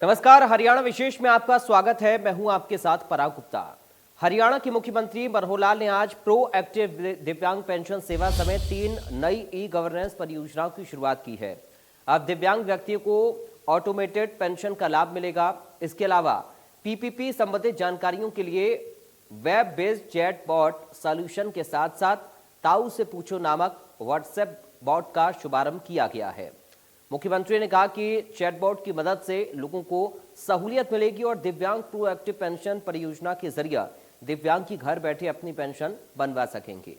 नमस्कार, हरियाणा विशेष में आपका स्वागत है। मैं हूं आपके साथ पराग गुप्ता। हरियाणा के मुख्यमंत्री मनोहर लाल ने आज प्रो एक्टिव दिव्यांग पेंशन सेवा समेत 3 नई ई गवर्नेंस परियोजनाओं की शुरुआत की है। अब दिव्यांग व्यक्तियों को ऑटोमेटेड पेंशन का लाभ मिलेगा। इसके अलावा पीपीपी संबंधित जानकारियों के लिए web based chat bot solution के साथ साथ ताऊ से पूछो नामक व्हाट्सएप बॉट का शुभारंभ किया गया है। मुख्यमंत्री ने कहा कि चैटबॉट की मदद से लोगों को सहूलियत मिलेगी और दिव्यांग प्रोएक्टिव पेंशन परियोजना के जरिए दिव्यांग की घर बैठे अपनी पेंशन बनवा सकेंगे।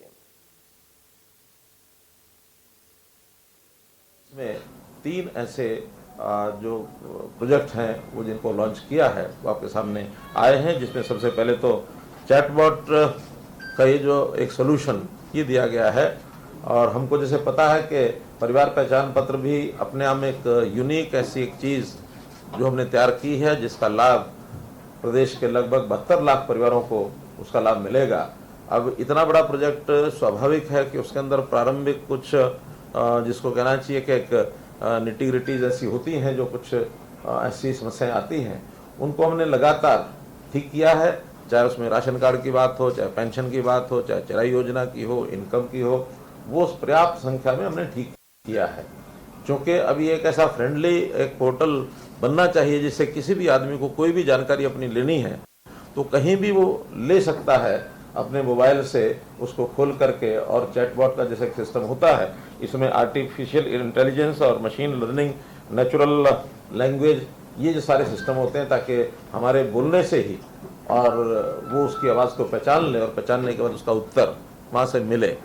इसमें 3 ऐसे जो प्रोजेक्ट हैं वो जिनको लॉन्च किया है वो आपके सामने आए हैं, जिसमें सबसे पहले तो चैटबॉट का ये जो एक सोल्यूशन ये दिया गया है। और हमको जैसे पता है कि परिवार पहचान पत्र भी अपने आप में एक यूनिक ऐसी एक चीज़ जो हमने तैयार की है, जिसका लाभ प्रदेश के लगभग 72 लाख परिवारों को उसका लाभ मिलेगा। अब इतना बड़ा प्रोजेक्ट स्वाभाविक है कि उसके अंदर प्रारंभिक कुछ जिसको कहना चाहिए कि एक निटी-ग्रिटीज ऐसी होती हैं, जो कुछ ऐसी समस्याएं आती हैं, उनको हमने लगातार ठीक किया है। चाहे उसमें राशन कार्ड की बात हो, चाहे पेंशन की बात हो, चाहे चराई योजना की हो, इनकम की हो, वो पर्याप्त संख्या में हमने ठीक किया है। क्योंकि अभी एक ऐसा फ्रेंडली एक पोर्टल बनना चाहिए जिससे किसी भी आदमी को कोई भी जानकारी अपनी लेनी है तो कहीं भी वो ले सकता है अपने मोबाइल से, उसको खोल करके। और चैटबॉट का जैसे सिस्टम होता है, इसमें आर्टिफिशियल इंटेलिजेंस और मशीन लर्निंग, नेचुरल लैंग्वेज, ये जो सारे सिस्टम होते हैं, ताकि हमारे बोलने से ही और वो उसकी आवाज़ को पहचान ले और पहचानने के बाद उसका उत्तर वहाँ से मिले।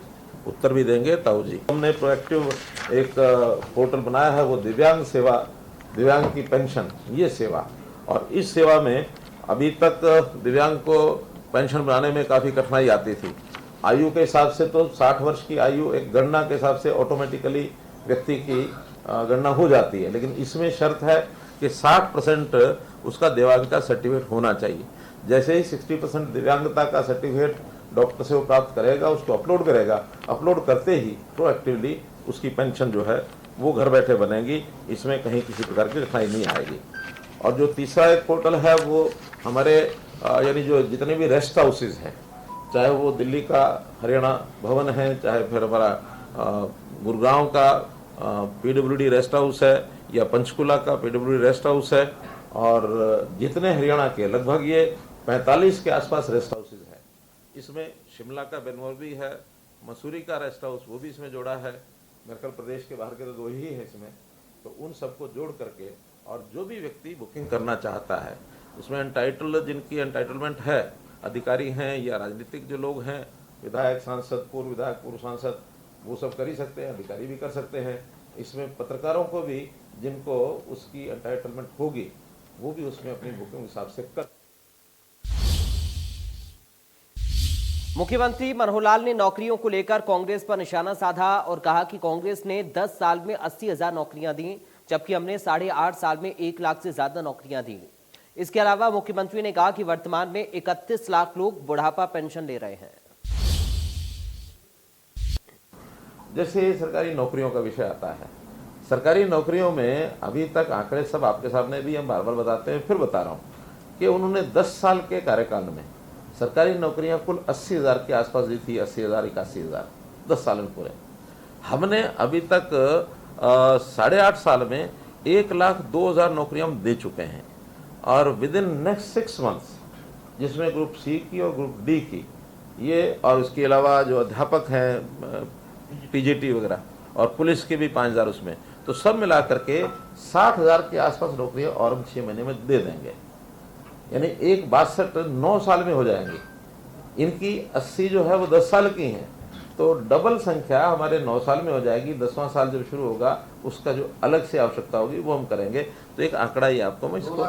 उत्तर भी देंगे ताऊ जी। हमने प्रोएक्टिव एक पोर्टल बनाया है, वो दिव्यांग सेवा, दिव्यांग की पेंशन ये सेवा। और इस सेवा में अभी तक दिव्यांग को पेंशन बनाने में काफ़ी कठिनाई आती थी। आयु के हिसाब से तो 60 वर्ष की आयु एक गणना के हिसाब से ऑटोमेटिकली व्यक्ति की गणना हो जाती है, लेकिन इसमें शर्त है कि 60% उसका दिव्यांगता सर्टिफिकेट होना चाहिए। जैसे ही 60% दिव्यांगता का सर्टिफिकेट डॉक्टर से वो प्राप्त करेगा, उसको अपलोड करेगा, अपलोड करते ही प्रोएक्टिवली उसकी पेंशन जो है वो घर बैठे बनेगी। इसमें कहीं किसी प्रकार की कठिनाई नहीं आएगी। और जो तीसरा एक पोर्टल है वो हमारे यानी जो जितने भी रेस्ट हाउसेज हैं, चाहे वो दिल्ली का हरियाणा भवन है, चाहे फिर हमारा गुड़गांव का पीडब्ल्यूडी रेस्ट हाउस है, या पंचकुला का पीडब्ल्यूडी रेस्ट हाउस है, और जितने हरियाणा के लगभग ये 45 के आसपास रेस्ट हाउसेज हैं। इसमें शिमला का बेनमोरबी है, मसूरी का रेस्ट हाउस वो भी इसमें जोड़ा है। मेरे ख्याल प्रदेश के बाहर के तो 2 ही है इसमें। तो उन सबको जोड़ करके, और जो भी व्यक्ति बुकिंग करना चाहता है उसमें जिनकी एंटाइटलमेंट है, अधिकारी हैं या राजनीतिक जो लोग हैं, विधायक, सांसद, पूर्व विधायक, पूर्व सांसद, वो सब कर ही सकते हैं, अधिकारी भी कर सकते हैं। इसमें पत्रकारों को भी, जिनको उसकी एंटाइटलमेंट होगी, वो भी उसमें अपनी बुकिंग हिसाब से कर। मुख्यमंत्री मनोहर लाल ने नौकरियों को लेकर कांग्रेस पर निशाना साधा और कहा कि कांग्रेस ने 10 साल में 80,000 नौकरियां दी, जबकि हमने 8.5 साल में 1 लाख से ज्यादा नौकरियां दी। इसके अलावा मुख्यमंत्री ने कहा कि वर्तमान में 31 लाख लोग बुढ़ापा पेंशन ले रहे हैं। जैसे सरकारी नौकरियों का विषय आता है, सरकारी नौकरियों में अभी तक आंकड़े सब आपके सामने भी हम बार बार बताते हैं, फिर बता रहा हूँ कि उन्होंने 10 साल के कार्यकाल में सरकारी नौकरियां कुल 80,000 के आसपास दी थी। 80,000, 81,000 10 साल में पूरे। हमने अभी तक 8.5 साल में 1,02,000 नौकरियां हम दे चुके हैं। और विद इन नेक्स्ट 6 मंथ्स, जिसमें ग्रुप सी की और ग्रुप डी की ये, और इसके अलावा जो अध्यापक हैं, पीजीटी वगैरह, और पुलिस के भी 5,000 उसमें, तो सब मिला करके 60,000 के आसपास नौकरियां और हम 6 महीने में दे देंगे। यानी 9 साल में हो जाएंगी। इनकी 80 जो है वो 10 साल की हैं, तो डबल संख्या हमारे 9 साल में हो जाएगी। 10वां साल जब शुरू होगा उसका जो अलग से आवश्यकता होगी वो हम करेंगे। तो एक आंकड़ा ही आपको मैं इसको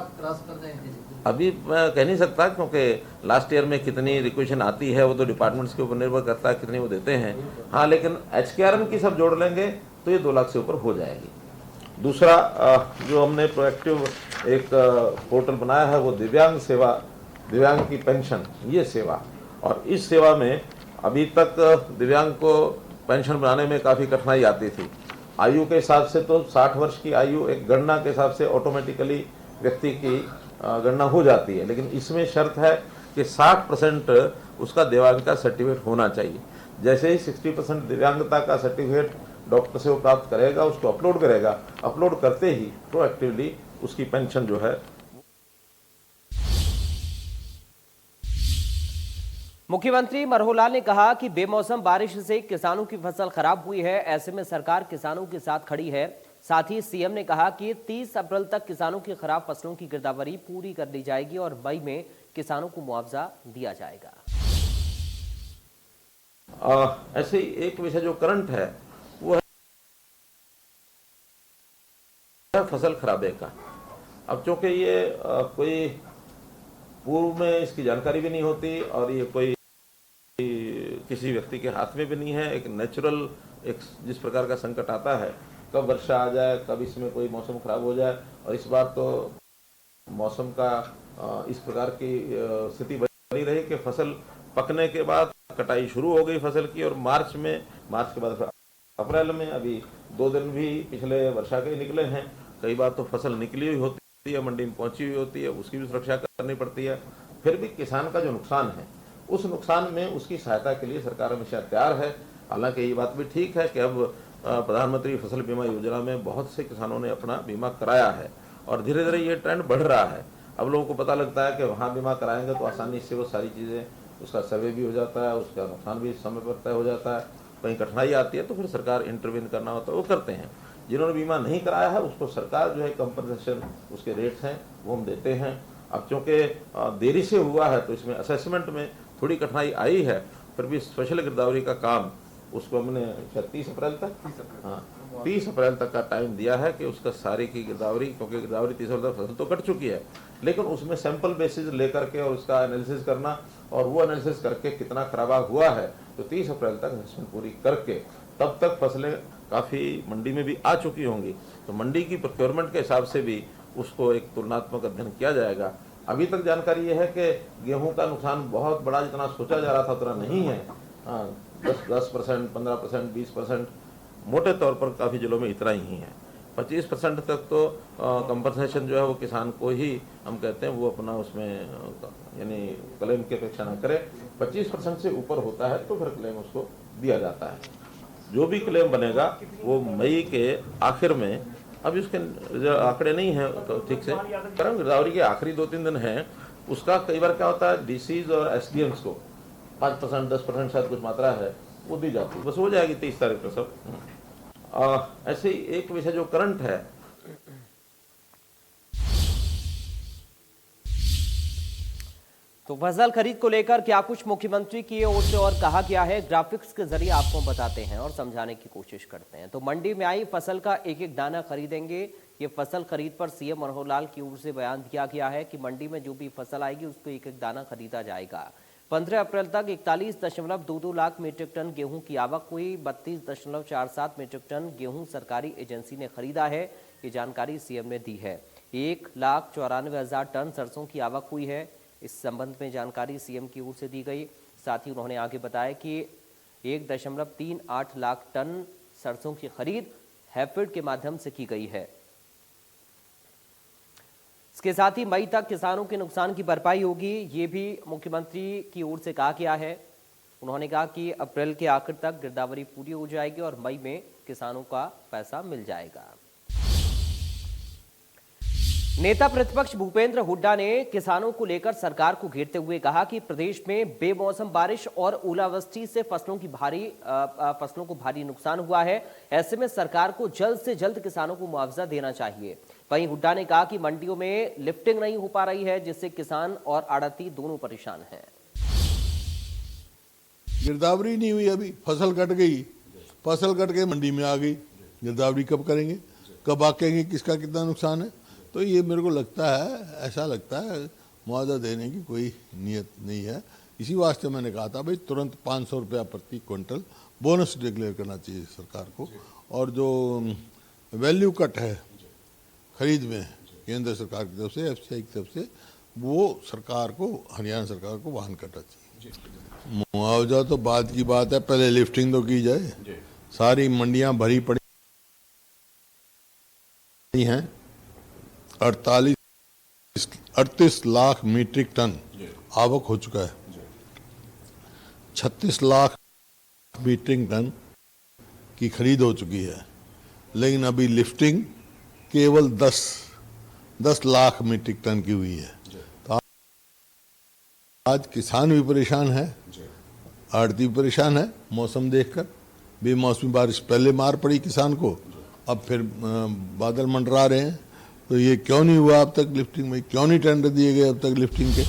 अभी मैं कह नहीं सकता, क्योंकि लास्ट ईयर में कितनी रिक्वेशन आती है वो तो डिपार्टमेंट्स के ऊपर निर्भर करता है कितनी वो देते हैं। हाँ, लेकिन HKRM की सब जोड़ लेंगे तो ये 2 लाख से ऊपर हो जाएगी। दूसरा जो हमने प्रोएक्टिव एक पोर्टल बनाया है वो दिव्यांग सेवा, दिव्यांग की पेंशन ये सेवा। और इस सेवा में अभी तक दिव्यांग को पेंशन बनाने में काफ़ी कठिनाई आती थी। आयु के हिसाब से तो 60 वर्ष की आयु एक गणना के हिसाब से ऑटोमेटिकली व्यक्ति की गणना हो जाती है, लेकिन इसमें शर्त है कि 60% उसका दिव्यांगता सर्टिफिकेट होना चाहिए। जैसे ही 60% दिव्यांगता का सर्टिफिकेट डॉक्टर से वो प्राप्त करेगा, उसको अपलोड करेगा, अपलोड करते ही प्रोएक्टिवली उसकी पेंशन जो है। मुख्यमंत्री मनोहर ने कहा कि बेमौसम बारिश से किसानों की फसल खराब हुई है, ऐसे में सरकार किसानों के साथ खड़ी है। साथ ही सीएम ने कहा कि 30 अप्रैल तक किसानों की खराब फसलों की गिरदावरी पूरी कर ली जाएगी और मई में किसानों को मुआवजा दिया जाएगा। ऐसे ही एक विषय जो करंट है वो है फसल खराबे का। अब चूंकि ये कोई पूर्व में इसकी जानकारी भी नहीं होती और ये कोई किसी व्यक्ति के हाथ में भी नहीं है। एक नेचुरल एक जिस प्रकार का संकट आता है, कब वर्षा आ जाए, कब इसमें कोई मौसम खराब हो जाए, और इस बार तो मौसम का इस प्रकार की स्थिति बनी रही कि फसल पकने के बाद कटाई शुरू हो गई फसल की, और मार्च के बाद अप्रैल में अभी 2 दिन भी पिछले वर्षा के निकले हैं। कई बार तो फसल निकली हुई होती है, मंडी में पहुंची हुई होती है, उसकी भी सुरक्षा करनी पड़ती है। फिर भी किसान का जो नुकसान है, उस नुकसान में उसकी सहायता के लिए सरकार हमेशा तैयार है। हालांकि ये बात भी ठीक है कि अब प्रधानमंत्री फसल बीमा योजना में बहुत से किसानों ने अपना बीमा कराया है और धीरे धीरे ये ट्रेंड बढ़ रहा है। अब लोगों को पता लगता है कि वहाँ बीमा कराएंगे तो आसानी से वो सारी चीज़ें, उसका सर्वे भी हो जाता है, उसका नुकसान भी समय पर तय हो जाता है। कहीं कठिनाई आती है तो फिर सरकार इंटरवीन करना होता है, वो करते हैं। जिन्होंने बीमा नहीं कराया है उसको सरकार जो है कंपनसेशन उसके रेट्स हैं वो हम देते हैं। अब चूँकि देरी से हुआ है तो इसमें असेसमेंट में थोड़ी कठिनाई आई है, फिर भी स्पेशल गिरदावरी का काम उसको हमने 30 अप्रैल तक 30 अप्रैल तक का टाइम दिया है कि उसका सारी की गिरदावरी, क्योंकि गिरदावरी 30 अप्रैल तक फसल तो कट चुकी है, लेकिन उसमें सैंपल बेसिस लेकर के और उसका एनालिसिस करना, और वो एनालिसिस करके कितना खराबा हुआ है तो 30 अप्रैल तक असेसमेंट पूरी करके तब तक फसलें काफ़ी मंडी में भी आ चुकी होंगी, तो मंडी की प्रोक्योरमेंट के हिसाब से भी उसको एक तुलनात्मक अध्ययन किया जाएगा। अभी तक जानकारी ये है कि गेहूं का नुकसान बहुत बड़ा जितना सोचा जा रहा था उतना नहीं है। 10%, 15%, 20% मोटे तौर पर काफ़ी जिलों में इतना ही है। 25% तक तो कंपनसेशन जो है वो किसान को ही हम कहते हैं वो अपना उसमें यानी क्लेम की अपेक्षा ना करे। 25% से ऊपर होता है तो फिर क्लेम उसको दिया जाता है। जो भी क्लेम बनेगा वो मई के आखिर में, अभी उसके आंकड़े नहीं है तो ठीक से करम गिरदावरी के आखिरी 2-3 दिन हैं, उसका कई बार क्या होता है डीसीज और एसडीएम्स को 5%, 10% शायद कुछ मात्रा है वो दी जाती है, बस हो जाएगी 30 तारीख को सब। ऐसे ही एक विषय जो करंट है, तो फसल खरीद को लेकर क्या कुछ मुख्यमंत्री की ओर से और कहा गया है, ग्राफिक्स के जरिए आपको बताते हैं और समझाने की कोशिश करते हैं। तो मंडी में आई फसल का एक एक दाना खरीदेंगे। ये फसल खरीद पर सीएम मनोहर की ओर से बयान दिया गया है कि मंडी में जो भी फसल आएगी उसको एक एक दाना खरीदा जाएगा। 15 अप्रैल तक 41.22 लाख मीट्रिक टन गेहूं की आवक हुई। 32.47 मीट्रिक टन गेहूं सरकारी एजेंसी ने खरीदा है, ये जानकारी सीएम ने दी है। 1,94,000 टन सरसों की आवक हुई है, इस संबंध में जानकारी सीएम की ओर से दी गई। साथ ही उन्होंने आगे बताया कि 1.38 लाख टन सरसों की खरीद हैफेड के माध्यम से की गई है। इसके साथ ही मई तक किसानों के नुकसान की भरपाई होगी, ये भी मुख्यमंत्री की ओर से कहा गया है। उन्होंने कहा कि अप्रैल के आखिर तक गिरदावरी पूरी हो जाएगी और मई में किसानों का पैसा मिल जाएगा। नेता प्रतिपक्ष भूपेंद्र हुड्डा ने किसानों को लेकर सरकार को घेरते हुए कहा कि प्रदेश में बेमौसम बारिश और ओलावृष्टि से फसलों को भारी नुकसान हुआ है। ऐसे में सरकार को जल्द से जल्द किसानों को मुआवजा देना चाहिए। वहीं हुड्डा ने कहा कि मंडियों में लिफ्टिंग नहीं हो पा रही है, जिससे किसान और आड़ती दोनों परेशान हैं। गिरदावरी नहीं हुई, अभी फसल कट गई, फसल कट के मंडी में आ गई, गिरदावरी कब करेंगे, कब आकेंगे, किसका कितना नुकसान है। तो ये मेरे को लगता है, ऐसा लगता है मुआवजा देने की कोई नीयत नहीं है। इसी वास्ते मैंने कहा था भाई तुरंत 500 रुपया प्रति क्विंटल बोनस डिक्लेयर करना चाहिए सरकार को, और जो वैल्यू कट है खरीद में केंद्र सरकार की तरफ से, एफसीआई की तरफ से, वो सरकार को, हरियाणा सरकार को वहन करना चाहिए। मुआवजा तो बाद की बात है, पहले लिफ्टिंग तो की जाए। सारी मंडियां भरी पड़ी हैं, 48 38 लाख मीट्रिक टन आवक हो चुका है। 36 लाख मीट्रिक टन की खरीद हो चुकी है, लेकिन अभी लिफ्टिंग केवल 10 लाख मीट्रिक टन की हुई है। तो आज किसान भी परेशान है, आड़ती भी परेशान है। मौसम देखकर बेमौसमी बारिश पहले मार पड़ी किसान को, अब फिर बादल मंडरा रहे हैं। तो ये क्यों नहीं हुआ अब तक लिफ्टिंग में, क्यों नहीं टेंडर दिए गए अब तक लिफ्टिंग के?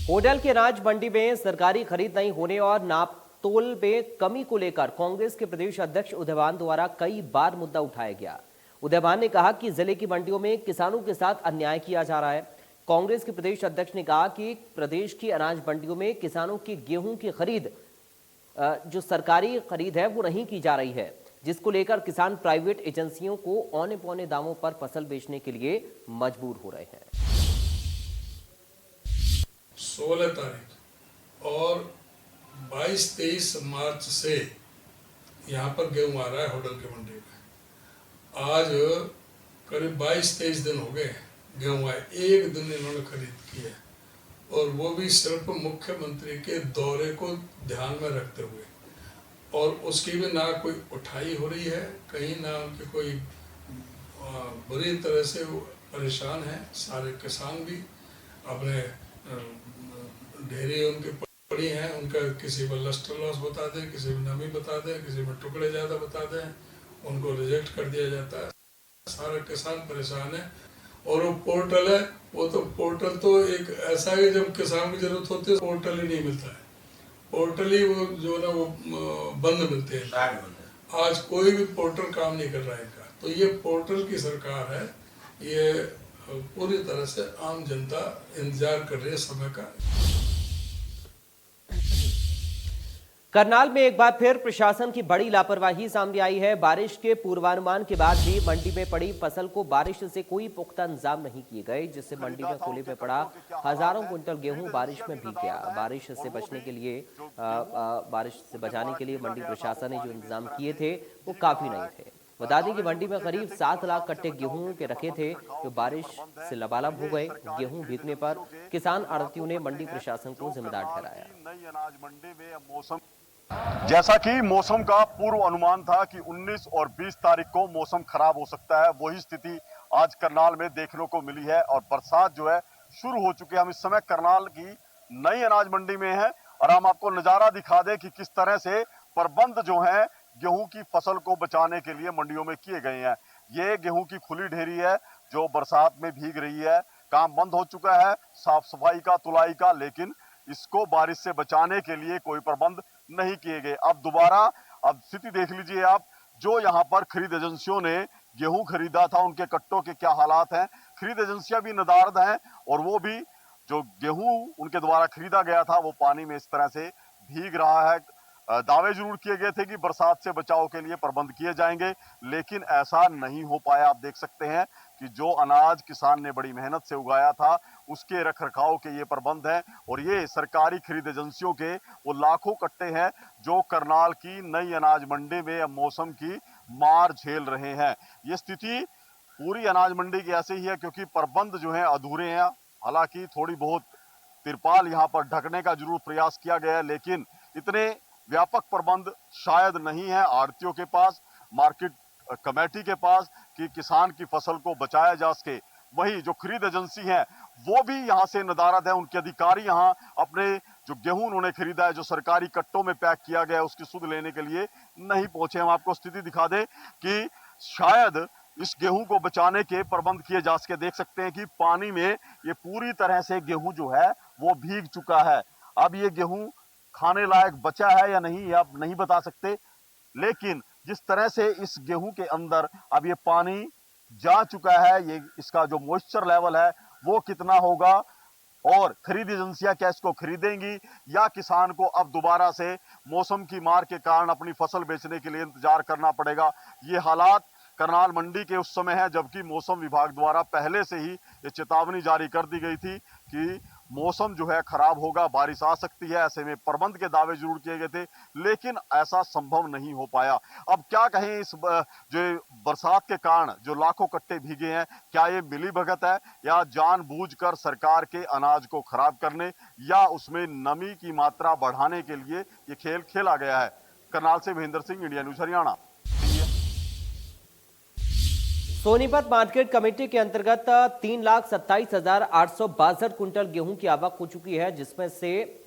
होडल के अनाज मंडी में सरकारी खरीद नहीं होने और नापतोल में कमी को लेकर कांग्रेस के प्रदेश अध्यक्ष उदयभान द्वारा कई बार मुद्दा उठाया गया। उदयभान ने कहा कि जिले की मंडियों में किसानों के साथ अन्याय किया जा रहा है। कांग्रेस के प्रदेश अध्यक्ष ने कहा कि प्रदेश की अनाज मंडियों में किसानों की गेहूं की खरीद जो सरकारी खरीद है वो नहीं की जा रही है, जिसको लेकर किसान प्राइवेट एजेंसियों को औने पौने दामों पर फसल बेचने के लिए मजबूर हो रहे हैं। 16 तारीख और 22-23 मार्च से यहाँ पर गेहूँ आ रहा है होडल की मंडी में। आज करीब 22-23 दिन हो गए गेहूँ आए, एक दिन इन्होंने खरीद की है, और वो भी सिर्फ मुख्यमंत्री के दौरे को ध्यान में रखते हुए, और उसकी भी ना कोई उठाई हो रही है कहीं, ना उनकी कोई बुरी तरह से वो परेशान है। सारे किसान भी अपने ढेरी उनके पड़ी हैं, उनका किसी में लस्टर लॉस बता दें, किसी में नमी बता दें, किसी में टुकड़े ज़्यादा बता दें, उनको रिजेक्ट कर दिया जाता है। सारे किसान परेशान है। और वो पोर्टल है, वो तो पोर्टल तो एक ऐसा है, जब किसान की जरूरत होती है पोर्टल ही नहीं मिलता है। पोर्टल ही वो जो ना वो बंद मिलते हैं। आज कोई भी पोर्टल काम नहीं कर रहा है इनका। तो ये पोर्टल की सरकार है, ये पूरी तरह से आम जनता इंतजार कर रही है समय का। करनाल में एक बार फिर प्रशासन की बड़ी लापरवाही सामने आई है। बारिश के पूर्वानुमान के बाद भी मंडी में पड़ी फसल को बारिश से कोई पुख्ता इंतजाम नहीं किए गए, जिससे मंडी में खुले में पड़ा हजारों कुंटल गेहूं बारिश में भीग गया। बारिश से बचाने के लिए मंडी प्रशासन ने जो इंतजाम किए थे वो काफी नहीं थे। बता दें कि मंडी में करीब 7 लाख कट्टे गेहूं के रखे थे, जो बारिश से लबालब हो गए। गेहूं भीगने पर किसान आड़तियों ने मंडी प्रशासन को जिम्मेदार ठहराया। नई अनाज मंडी में मौसम, जैसा कि मौसम का पूर्व अनुमान था कि 19 और 20 तारीख को मौसम खराब हो सकता है, वही स्थिति आज करनाल में देखने को मिली है और बरसात जो है शुरू हो चुकी है। हम इस समय करनाल की नई अनाज मंडी में हैं और हम आपको नजारा दिखा दें कि किस तरह से प्रबंध जो है गेहूं की फसल को बचाने के लिए मंडियों में किए गए हैं। ये गेहूं की खुली ढेरी है जो बरसात में भीग रही है। काम बंद हो चुका है साफ सफाई का, तुलाई का, लेकिन इसको बारिश से बचाने के लिए कोई प्रबंध नहीं किए गए। अब दोबारा अब स्थिति देख लीजिए आप, जो यहाँ पर खरीद एजेंसियों ने गेहूं खरीदा था उनके कट्टों के क्या हालात हैं। खरीद एजेंसियां भी नदारद हैं और वो भी जो गेहूं उनके द्वारा खरीदा गया था वो पानी में इस तरह से भीग रहा है। दावे जरूर किए गए थे कि बरसात से बचाव के लिए प्रबंध किए जाएंगे, लेकिन ऐसा नहीं हो पाया। आप देख सकते हैं कि जो अनाज किसान ने बड़ी मेहनत से उगाया था उसके रख रखाव के ये प्रबंध हैं और ये सरकारी खरीद एजेंसियों के वो लाखों कट्टे हैं जो करनाल की नई अनाज मंडी में अब मौसम की मार झेल रहे हैं। ये स्थिति पूरी अनाज मंडी की ऐसे ही है क्योंकि प्रबंध जो है अधूरे हैं। हालांकि थोड़ी बहुत तिरपाल यहाँ पर ढकने का जरूर प्रयास किया गया है, लेकिन इतने व्यापक प्रबंध शायद नहीं है आड़तियों के पास, मार्केट कमेटी के पास, कि किसान की फसल को बचाया जा सके। वही जो खरीद एजेंसी है वो भी यहाँ से नदारद है। उनके अधिकारी यहाँ अपने जो गेहूं उन्होंने खरीदा है, जो सरकारी कट्टों में पैक किया गया है, उसकी सुध लेने के लिए नहीं पहुंचे। हम आपको स्थिति दिखा दें कि शायद इस गेहूं को बचाने के प्रबंध किए जा सके। देख सकते हैं कि पानी में ये पूरी तरह से गेहूं जो है वो भीग चुका है। अब ये गेहूं खाने लायक बचा है या नहीं आप नहीं बता सकते, लेकिन जिस तरह से इस गेहूं के अंदर अब ये पानी जा चुका है, ये इसका जो मॉइस्चर लेवल है वो कितना होगा और खरीद एजेंसियां क्या इसको खरीदेंगी या किसान को अब दोबारा से मौसम की मार के कारण अपनी फसल बेचने के लिए इंतजार करना पड़ेगा। ये हालात करनाल मंडी के उस समय है जबकि मौसम विभाग द्वारा पहले से ही ये चेतावनी जारी कर दी गई थी कि मौसम जो है खराब होगा, बारिश आ सकती है, ऐसे में प्रबंध के दावे जरूर किए गए थे, लेकिन ऐसा संभव नहीं हो पाया। अब क्या कहें, इस जो बरसात के कारण जो लाखों कट्टे भीगे हैं, क्या ये मिलीभगत है या जानबूझकर सरकार के अनाज को खराब करने या उसमें नमी की मात्रा बढ़ाने के लिए ये खेल खेला गया है। करनाल से Mahendra Singh, India news Haryana. Sonipat market committee के अंतर्गत 3,27,862 कुंटल गेहूं की आवक हो चुकी है, जिसमें से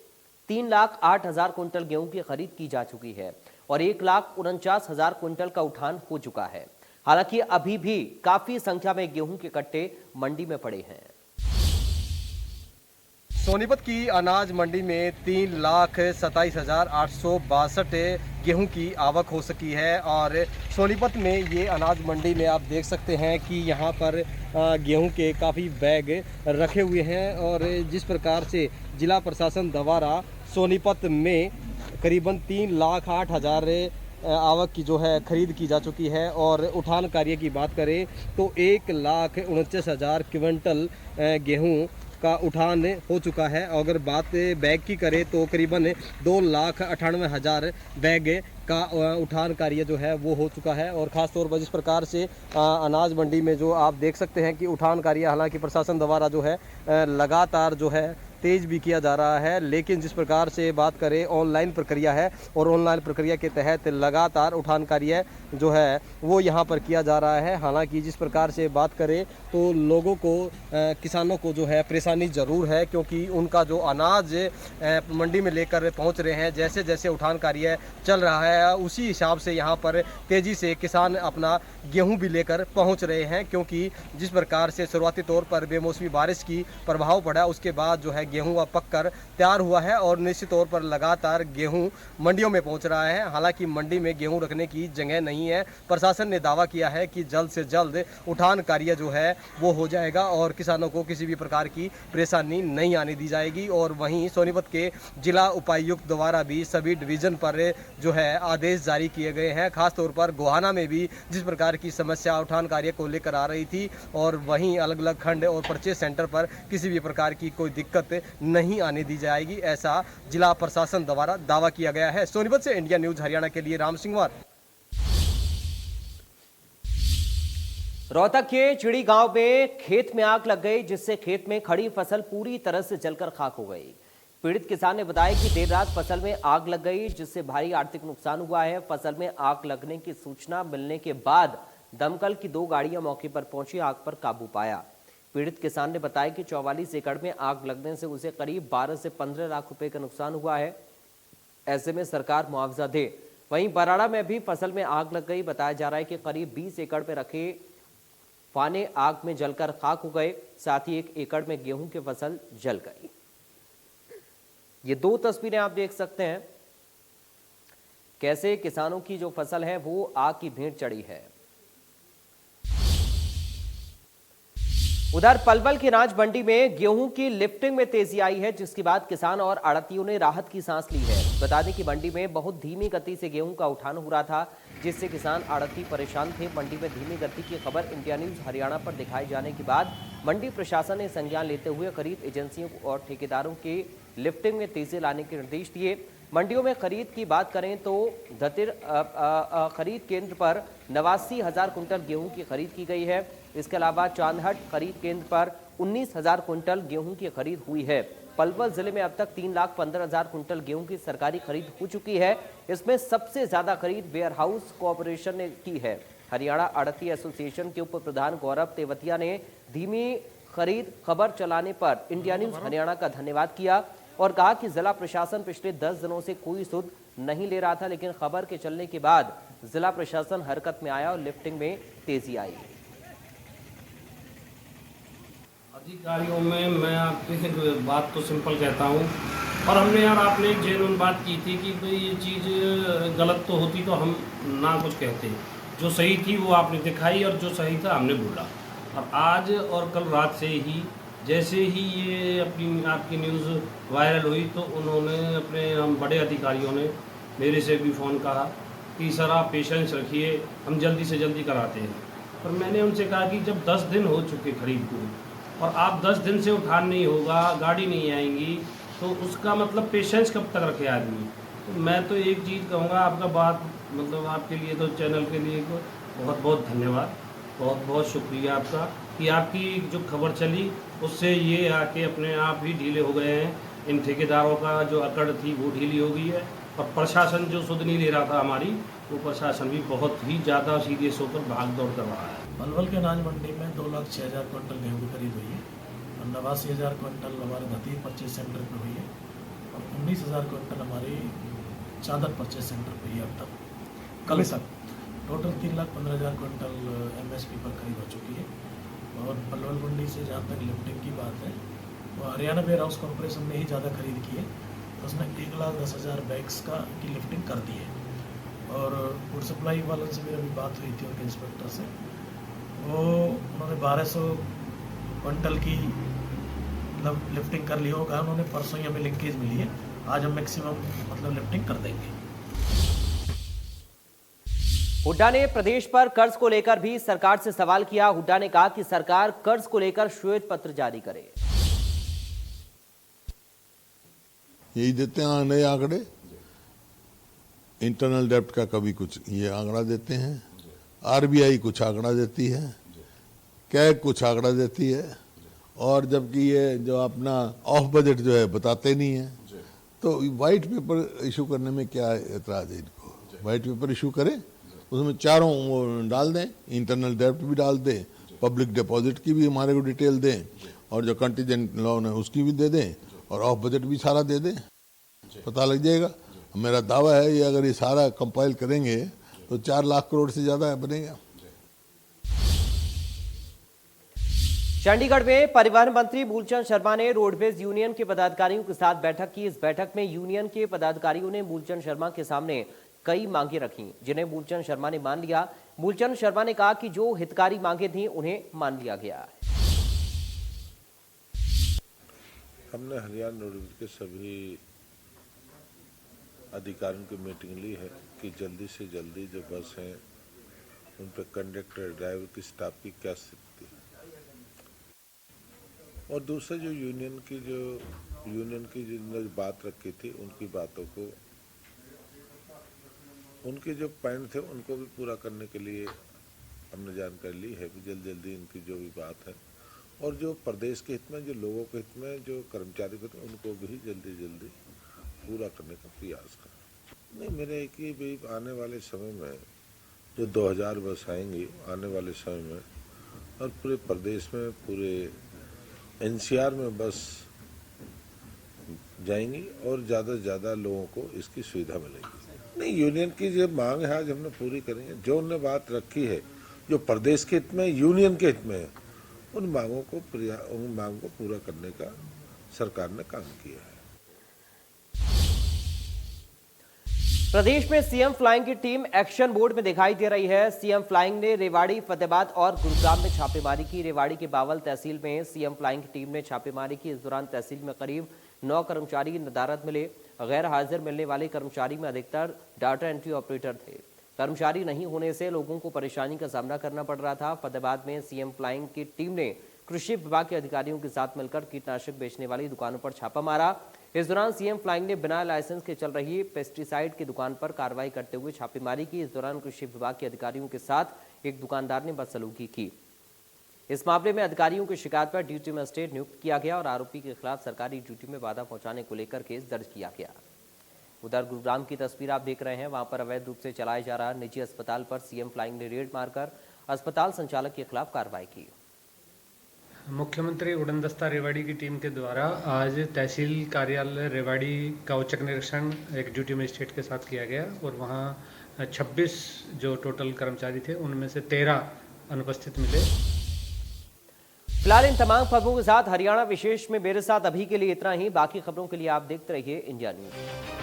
3,08,000 कुंटल गेहूं की खरीद की जा चुकी है और 1,49,000 कुंटल का उठान हो चुका है। हालांकि अभी भी काफी संख्या में गेहूं के कट्टे मंडी में पड़े हैं। सोनीपत की अनाज मंडी में 3,27,862 गेहूं की आवक हो सकी है और सोनीपत में ये अनाज मंडी में आप देख सकते हैं कि यहाँ पर गेहूं के काफ़ी बैग रखे हुए हैं और जिस प्रकार से जिला प्रशासन द्वारा सोनीपत में करीबन 3,08,000 आवक की जो है खरीद की जा चुकी है और उठान कार्य की बात करें तो 1,49,000 क्विंटल गेहूं का उठान हो चुका है। अगर बात बैग की करें तो करीबन 2,98,000 बैग का उठान कार्य जो है वो हो चुका है और ख़ास तौर पर जिस प्रकार से अनाज मंडी में जो आप देख सकते हैं कि उठान कार्य हालांकि प्रशासन द्वारा जो है लगातार जो है तेज़ भी किया जा रहा है, लेकिन जिस प्रकार से बात करें ऑनलाइन प्रक्रिया है और ऑनलाइन प्रक्रिया के तहत लगातार उठान कार्य जो है वो यहाँ पर किया जा रहा है। हालांकि जिस प्रकार से बात करें तो लोगों को किसानों को जो है परेशानी ज़रूर है, क्योंकि उनका जो अनाज मंडी में लेकर पहुँच रहे हैं, जैसे जैसे उठान कार्य चल रहा है उसी हिसाब से यहाँ पर तेज़ी से किसान अपना गेहूँ भी लेकर पहुँच रहे हैं, क्योंकि जिस प्रकार से शुरुआती तौर पर बेमौसमी बारिश की प्रभाव पड़ा उसके बाद जो है गेहूं अब पककर तैयार हुआ है और निश्चित तौर पर लगातार गेहूं मंडियों में पहुंच रहा है। हालांकि मंडी में गेहूं रखने की जगह नहीं है। प्रशासन ने दावा किया है कि जल्द से जल्द उठान कार्य जो है वो हो जाएगा और किसानों को किसी भी प्रकार की परेशानी नहीं आने दी जाएगी। और वहीं सोनीपत के जिला उपायुक्त द्वारा भी सभी डिवीज़न पर जो है आदेश जारी किए गए हैं। खासतौर पर गोहाना में भी जिस प्रकार की समस्या उठान कार्य को लेकर आ रही थी और वहीं अलग अलग खंड और परचेज सेंटर पर किसी भी प्रकार की कोई दिक्कत नहीं आने दी जाएगी, ऐसा जिला प्रशासन द्वारा दावा किया गया है। सोनीपत से इंडिया न्यूज हरियाणा के लिए राम सिंह वार। रोहतक के चिड़ी गांव में खेत में आग लग गई, जिससे खेत में खड़ी फसल पूरी तरह से जलकर खाक हो गई। पीड़ित किसान ने बताया कि देर रात फसल में आग लग गई, जिससे भारी आर्थिक नुकसान हुआ है। फसल में आग लगने की सूचना मिलने के बाद दमकल की 2 गाड़ियां मौके पर पहुंची, आग पर काबू पाया। पीड़ित किसान ने बताया कि 44 एकड़ में आग लगने से उसे करीब 12 से 15 लाख रुपए का नुकसान हुआ है। ऐसे में सरकार मुआवजा दे। वहीं बराड़ा में भी फसल में आग लग गई। बताया जा रहा है कि करीब 20 एकड़ में रखे फाने आग में जलकर खाक हो गए, साथ ही 1 एकड़ में गेहूं की फसल जल गई। ये 2 तस्वीरें आप देख सकते हैं कैसे किसानों की जो फसल है वो आग की भेंट चढ़ी है। उधर पलवल की अनाज मंडी में गेहूं की लिफ्टिंग में तेजी आई है, जिसके बाद किसान और आड़तियों ने राहत की सांस ली है। बता दें कि मंडी में बहुत धीमी गति से गेहूं का उठान हो रहा था, जिससे किसान आड़ती परेशान थे। मंडी में धीमी गति की खबर इंडिया न्यूज हरियाणा पर दिखाए जाने के बाद मंडी प्रशासन ने संज्ञान लेते हुए खरीद एजेंसियों और ठेकेदारों के लिफ्टिंग में तेजी लाने के निर्देश दिए। मंडियों में खरीद की बात करें तो धतिर खरीद केंद्र पर 89,000 कुंटल गेहूं की खरीद की गई है। इसके अलावा चांदहट खरीद केंद्र पर 19,000 कुंटल गेहूं की खरीद हुई है। पलवल जिले में अब तक 3,15,000 कुंटल गेहूं की सरकारी खरीद हो चुकी है। इसमें सबसे ज्यादा खरीद वेयर हाउस कॉरपोरेशन ने की है। हरियाणा आड़ती एसोसिएशन के उप प्रधान गौरव तेवतिया ने धीमी खरीद खबर चलाने पर इंडिया न्यूज हरियाणा का धन्यवाद किया और कहा कि जिला प्रशासन पिछले 10 दिनों से कोई सुध नहीं ले रहा था, लेकिन खबर के चलने के बाद जिला प्रशासन हरकत में आया और लिफ्टिंग में तेजी आई। अधिकारियों में मैं आपकी बात तो सिंपल कहता हूँ, और हमने यार आपने एक जेन्युइन बात की थी कि भाई ये चीज़ गलत तो होती तो हम ना कुछ कहते, जो सही थी वो आपने दिखाई और जो सही था हमने बोला। और आज और कल रात से ही जैसे ही ये अपनी आपकी न्यूज़ वायरल हुई तो उन्होंने अपने हम बड़े अधिकारियों ने मेरे से भी फ़ोन कहा कि सर आप पेशेंस रखिए, हम जल्दी से जल्दी कराते हैं। पर मैंने उनसे कहा कि जब 10 दिन हो चुके खरीद को और आप 10 दिन से उठान नहीं होगा, गाड़ी नहीं आएंगी, तो उसका मतलब पेशेंस कब तक रखे आदमी। तो मैं तो एक चीज़ कहूँगा, आपका बात मतलब आपके लिए तो चैनल के लिए बहुत बहुत धन्यवाद, बहुत बहुत शुक्रिया आपका कि आपकी जो खबर चली उससे ये आके अपने आप ही ढीले हो गए हैं। इन ठेकेदारों का जो अकड़ थी वो ढीली हो गई है, और प्रशासन जो सुध नहीं ले रहा था हमारी, वो प्रशासन भी बहुत ही ज़्यादा सीरियस होकर भाग दौड़ कर रहा है। पलवल के अनाज मंडी में 2,06,000 क्विंटल गेहूँ की खरीद हुई है और 89,000 क्विंटल हमारे धतीर परचेज सेंटर पर हुई है और 19,000 क्विंटल हमारी चादर परचेज सेंटर पर हुई है। अब तक कल तक टोटल 3,15,000 क्विंटल MSP पर खरीद हो चुकी है। और पलवल मंडी से जहाँ तक लिफ्टिंग की बात है, वो हरियाणा वेयर हाउस कॉर्पोरेशन ने ही ज़्यादा खरीद की है, तो उसने 1,10,000 बैग्स की लिफ्टिंग कर दी है। और फूड सप्लाई वालों से मेरी अभी बात हुई थी उनके इंस्पेक्टर से, वो उन्होंने 1,200 क्विंटल की मतलब लिफ्टिंग कर ली होगा। उन्होंने परसों ही हमें लिंकेज मिली है, आज हम मैक्सिमम मतलब लिफ्टिंग कर देंगे। हुड्डा ने प्रदेश पर कर्ज को लेकर भी सरकार से सवाल किया। हुड्डा ने कहा कि सरकार कर्ज को लेकर श्वेत पत्र जारी करे। यही देते हैं नए आंकड़े, इंटरनल डेप्ट का कभी कुछ ये आंकड़ा देते हैं, RBI कुछ आंकड़ा देती है, कैग कुछ आंकड़ा देती है, और जबकि ये जो अपना ऑफ बजट जो है बताते नहीं है। तो वाइट पेपर इशू करने में क्या एतराज है इनको? वाइट पेपर इशू करें, उसमें चारों वो डाल दें, इंटरनल डेप्ट भी डाल दें, पब्लिक डिपॉजिट की भी हमारे को डिटेल दें, और जो कंटीजेंट लोन है उसकी भी दे दें, और ऑफ बजट भी सारा दे दें, पता लग जाएगा। मेरा दावा है ये अगर ये सारा कंपाइल करेंगे तो 4 लाख करोड़ से ज्यादा बनेगा। चंडीगढ़ में परिवहन मंत्री मूलचंद शर्मा ने रोडवेज यूनियन के पदाधिकारियों के साथ बैठक की। इस बैठक में यूनियन के पदाधिकारियों ने मूलचंद शर्मा के सामने कई मांगे रखी, जिन्हें मूलचंद शर्मा ने मान लिया। मूलचंद शर्मा ने कहा कि जो हितकारी मांगे थी उन्हें मान लिया गया। हमने हरियाणा रोडवेज के सभी अधिकारियों की मीटिंग ली है कि जल्दी से जल्दी जो बस हैं उन पर कंडक्टर ड्राइवर की स्टाफ की क्या स्थिति है, और दूसरा जो यूनियन की जिन्होंने बात रखी थी उनकी बातों को, उनके जो पॉइंट थे उनको भी पूरा करने के लिए हमने जानकारी ली है कि जल्दी इनकी जो भी बात है, और जो प्रदेश के हित में, जो लोगों के हित में, जो कर्मचारी के हित में, उनको भी जल्दी पूरा करने का प्रयास करें। नहीं, मेरे एक ही भी आने वाले समय में जो 2000 बस आएंगी आने वाले समय में, और पूरे प्रदेश में, पूरे NCR में बस जाएंगी और ज़्यादा से ज़्यादा लोगों को इसकी सुविधा मिलेगी। नहीं, यूनियन की जो मांग है आज हमने पूरी करेंगे। जो उन्होंने बात रखी है जो प्रदेश के हित में, यूनियन के हित में है, उन मांगों को पूरा करने का सरकार ने काम किया है। प्रदेश में सीएम फ्लाइंग की टीम एक्शन मोड में दिखाई दे रही है। सीएम फ्लाइंग ने रेवाड़ी, फतेहाबाद और गुरुग्राम में छापेमारी की। रेवाड़ी के बावल तहसील में सीएम फ्लाइंग की टीम ने छापेमारी की। इस दौरान तहसील में करीब 9 कर्मचारी नदारद मिले। गैर हाजिर मिलने वाले कर्मचारी में अधिकतर डाटा एंट्री ऑपरेटर थे। कर्मचारी नहीं होने से लोगों को परेशानी का सामना करना पड़ रहा था। फतेहाबाद में सीएम फ्लाइंग की टीम ने कृषि विभाग के अधिकारियों के साथ मिलकर कीटनाशक बेचने वाली दुकानों पर छापा मारा। इस दौरान सीएम फ्लाइंग ने बिना लाइसेंस के चल रही पेस्टिसाइड की दुकान पर कार्रवाई करते हुए छापेमारी की। इस दौरान कृषि विभाग के अधिकारियों के साथ एक दुकानदार ने बदसलूकी की। इस मामले में अधिकारियों की शिकायत पर ड्यूटी मजिस्ट्रेट नियुक्त किया गया और आरोपी के खिलाफ सरकारी ड्यूटी में बाधा पहुंचाने को लेकर केस दर्ज किया गया। उधर गुरुग्राम की तस्वीर आप देख रहे हैं। वहां पर अवैध रूप से चलाया जा रहा निजी अस्पताल पर सीएम फ्लाइंग ने रेड मारकर अस्पताल संचालक के खिलाफ कार्रवाई की। मुख्यमंत्री उड़न दस्ता रेवाड़ी की टीम के द्वारा आज तहसील कार्यालय रेवाड़ी का औचक निरीक्षण एक ड्यूटी मजिस्ट्रेट के साथ किया गया और वहां 26 जो टोटल कर्मचारी थे उनमें से 13 अनुपस्थित मिले। फिलहाल इन तमाम खबरों के साथ हरियाणा विशेष में मेरे साथ अभी के लिए इतना ही। बाकी खबरों के लिए आप देखते रहिए इंडिया न्यूज।